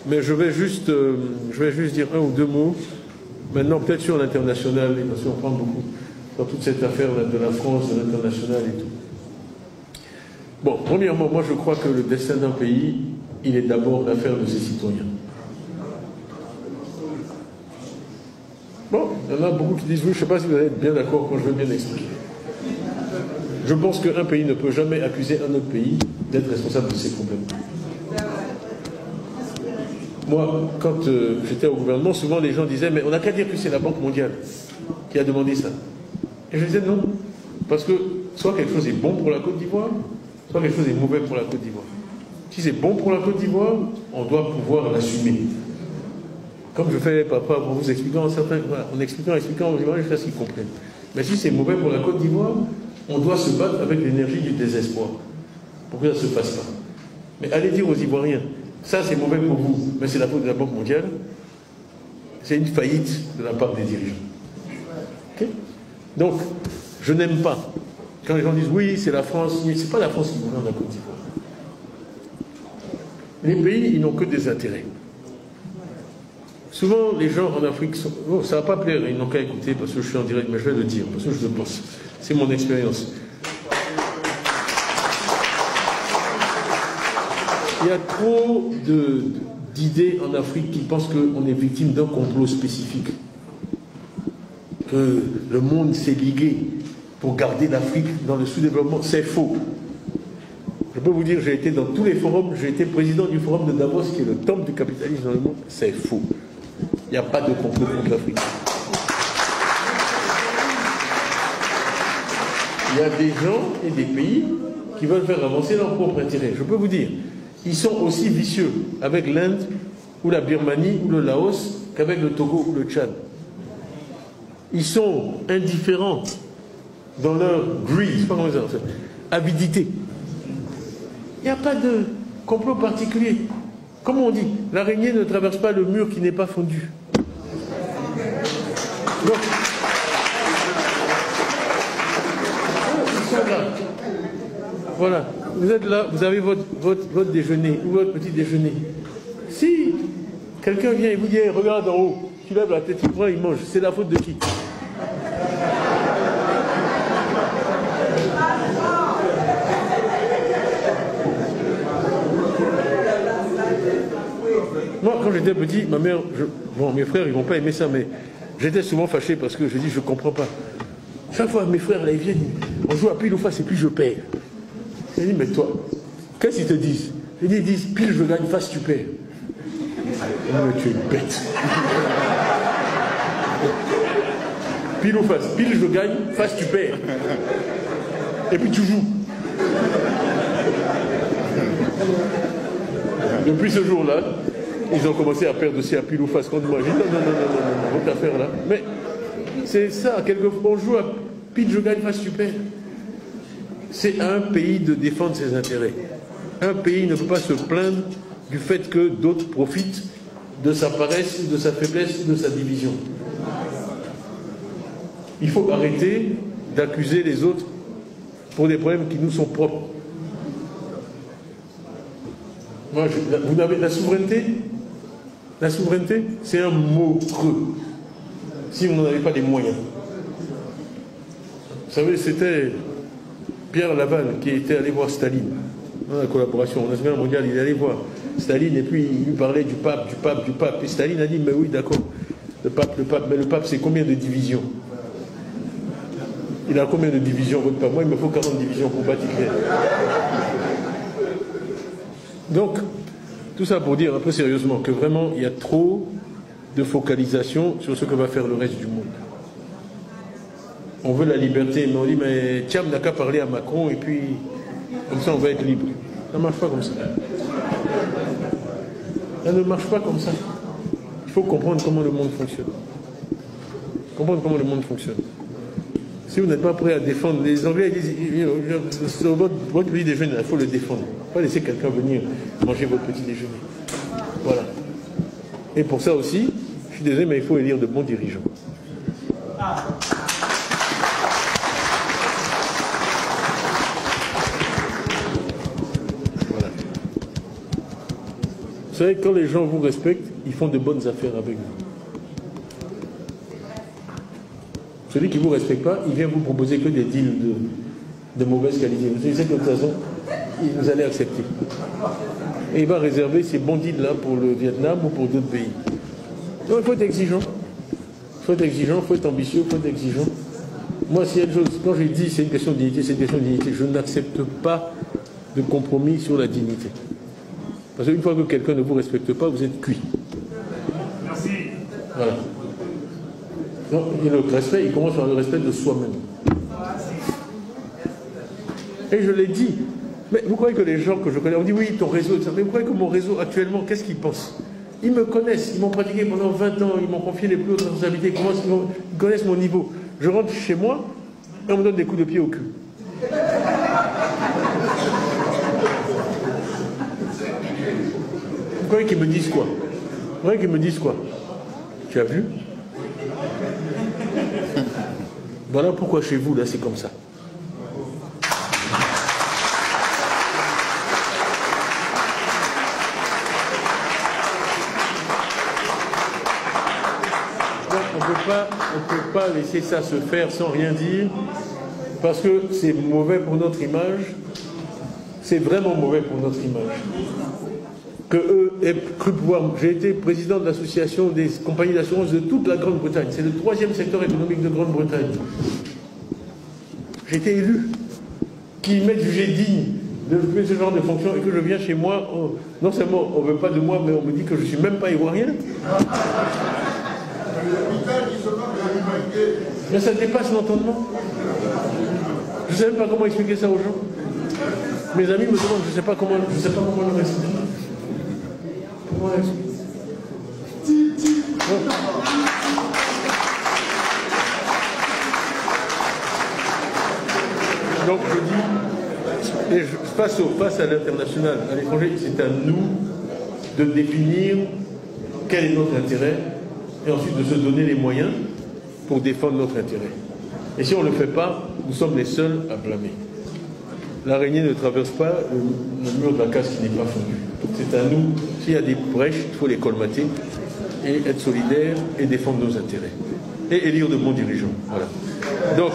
mais je vais juste dire un ou deux mots. Maintenant, peut-être sur l'international, parce qu'on prend beaucoup dans toute cette affaire de la France, de l'international et tout. Bon, premièrement, moi je crois que le destin d'un pays, il est d'abord l'affaire de ses citoyens. Bon, il y en a beaucoup qui disent, oui, je ne sais pas si vous allez être bien d'accord quand je vais bien expliquer. Je pense qu'un pays ne peut jamais accuser un autre pays d'être responsable de ses problèmes. Moi, quand j'étais au gouvernement, souvent les gens disaient, mais on n'a qu'à dire que c'est la Banque mondiale qui a demandé ça. Et je disais non, parce que soit quelque chose est bon pour la Côte d'Ivoire, soit quelque chose est mauvais pour la Côte d'Ivoire. Si c'est bon pour la Côte d'Ivoire, on doit pouvoir l'assumer. Comme je fais papa en vous expliquant certains, voilà, en expliquant aux Ivoiriens jusqu'à ce qu'ils comprennent. Mais si c'est mauvais pour la Côte d'Ivoire, on doit se battre avec l'énergie du désespoir pour que ça ne se fasse pas. Mais allez dire aux Ivoiriens, ça c'est mauvais pour vous, mais c'est la faute de la Banque mondiale, c'est une faillite de la part des dirigeants. Okay? Donc, je n'aime pas quand les gens disent oui, c'est la France, mais c'est pas la France qui gouverne la Côte d'Ivoire. Les pays, ils n'ont que des intérêts. Souvent, les gens en Afrique, oh, ça ne va pas plaire, ils n'ont qu'à écouter parce que je suis en direct, mais je vais le dire, parce que je le pense. C'est mon expérience. Il y a trop d'idées en Afrique qui pensent qu'on est victime d'un complot spécifique. Que le monde s'est ligué pour garder l'Afrique dans le sous-développement. C'est faux. Je peux vous dire, j'ai été dans tous les forums, j'ai été président du forum de Davos, qui est le temple du capitalisme dans le monde. C'est faux. Il n'y a pas de complot contre l'Afrique. Il y a des gens et des pays qui veulent faire avancer leur propre intérêt. Je peux vous dire, ils sont aussi vicieux avec l'Inde, ou la Birmanie, ou le Laos, qu'avec le Togo ou le Tchad. Ils sont indifférents dans leur greed, avidité. Il n'y a pas de complot particulier. Comme on dit, l'araignée ne traverse pas le mur qui n'est pas fondu. Donc, ils sont là. Voilà. Vous êtes là, vous avez votre déjeuner ou votre petit déjeuner. Si quelqu'un vient et vous dit, hey, regarde en haut, tu lèves la tête, il prend, il mange, c'est la faute de qui? Moi, quand j'étais petit, ma mère, bon, mes frères, ils vont pas aimer ça, mais j'étais souvent fâché parce que je dis, je comprends pas. Chaque fois, mes frères, là, ils viennent, on joue à pile ou face et puis je perds. Je dis, mais toi, qu'est-ce qu'ils te disent? Je dis, ils disent, pile je gagne, face tu perds. Mais tu es bête. Pile ou face, pile je gagne, face tu perds. Et puis tu joues. Depuis ce jour-là, ils ont commencé à perdre aussi à pile ou face contre moi. J'ai dit non, votre affaire là. Mais c'est ça, quelquefois on joue à pile, je gagne, face tu perds. C'est à un pays de défendre ses intérêts. Un pays ne peut pas se plaindre du fait que d'autres profitent de sa paresse, de sa faiblesse, de sa division. Il faut arrêter d'accuser les autres pour des problèmes qui nous sont propres. Moi, vous avez la souveraineté. La souveraineté, c'est un mot creux. Si vous n'en avez pas les moyens. Vous savez, c'était Pierre Laval qui était allé voir Staline. Dans la collaboration, la Seconde Guerre mondiale, il est allé voir Staline et puis il lui parlait du pape. Et Staline a dit, mais oui, d'accord, le pape, mais le pape, c'est combien de divisions? Il a combien de divisions, votre pape? Moi, il me faut 40 divisions pour battre Hitler. Donc, tout ça pour dire un peu sérieusement que vraiment, il y a trop de focalisation sur ce que va faire le reste du monde. On veut la liberté, mais on dit, mais Thiam n'a qu'à parler à Macron et puis, comme ça, on va être libre. Ça ne marche pas comme ça. Ça ne marche pas comme ça. Il faut comprendre comment le monde fonctionne. Comprendre comment le monde fonctionne. Si vous n'êtes pas prêt à défendre, les Anglais disent, votre petit déjeuner, il faut le défendre. Il ne faut pas laisser quelqu'un venir manger votre petit déjeuner. Voilà. Et pour ça aussi, je suis désolé, mais il faut élire de bons dirigeants. Voilà. Vous savez, quand les gens vous respectent, ils font de bonnes affaires avec vous. Celui qui ne vous respecte pas, il vient vous proposer que des deals de mauvaise qualité. Vous savez que de toute façon, vous allez accepter. Et il va réserver ces bons deals-là pour le Vietnam ou pour d'autres pays. Donc il faut être exigeant. Il faut être exigeant, il faut être ambitieux, il faut être exigeant. Moi, s'il y a une chose, quand j'ai dit c'est une question de dignité, c'est une question de dignité, je n'accepte pas de compromis sur la dignité. Parce qu'une fois que quelqu'un ne vous respecte pas, vous êtes cuit. Merci. Voilà. Donc, et le respect, il commence par le respect de soi-même. Et je l'ai dit. Mais vous croyez que les gens que je connais, on dit oui, ton réseau, mais vous croyez que mon réseau actuellement, qu'est-ce qu'ils pensent? Ils me connaissent, ils m'ont pratiqué pendant 20 ans, ils m'ont confié les plus hautes responsabilités, ils connaissent mon niveau. Je rentre chez moi et on me donne des coups de pied au cul. Vous croyez qu'ils me disent quoi? Vous croyez qu'ils me disent quoi? Tu as vu? Voilà pourquoi chez vous, là, c'est comme ça. On ne peut pas laisser ça se faire sans rien dire, parce que c'est mauvais pour notre image. C'est vraiment mauvais pour notre image. Que eux aient cru pouvoir... J'ai été président de l'association des compagnies d'assurance de toute la Grande-Bretagne. C'est le 3e secteur économique de Grande-Bretagne. J'ai été élu. Qui m'est jugé digne de faire ce genre de fonction et que je viens chez moi, non seulement on ne veut pas de moi, mais on me dit que je ne suis même pas ivoirien. Mais ça dépasse l'entendement. Je ne sais même pas comment expliquer ça aux gens. Mes amis me demandent, je ne sais pas comment leur expliquer. Comment l'expliquer? Donc je dis, face à l'international, à l'étranger, c'est à nous de définir quel est notre intérêt et ensuite de se donner les moyens pour défendre notre intérêt. Et si on ne le fait pas, nous sommes les seuls à blâmer. L'araignée ne traverse pas le mur de la case qui n'est pas fondu. C'est à nous, s'il y a des brèches, il faut les colmater et être solidaires et défendre nos intérêts. Et élire de bons dirigeants. Voilà. Donc,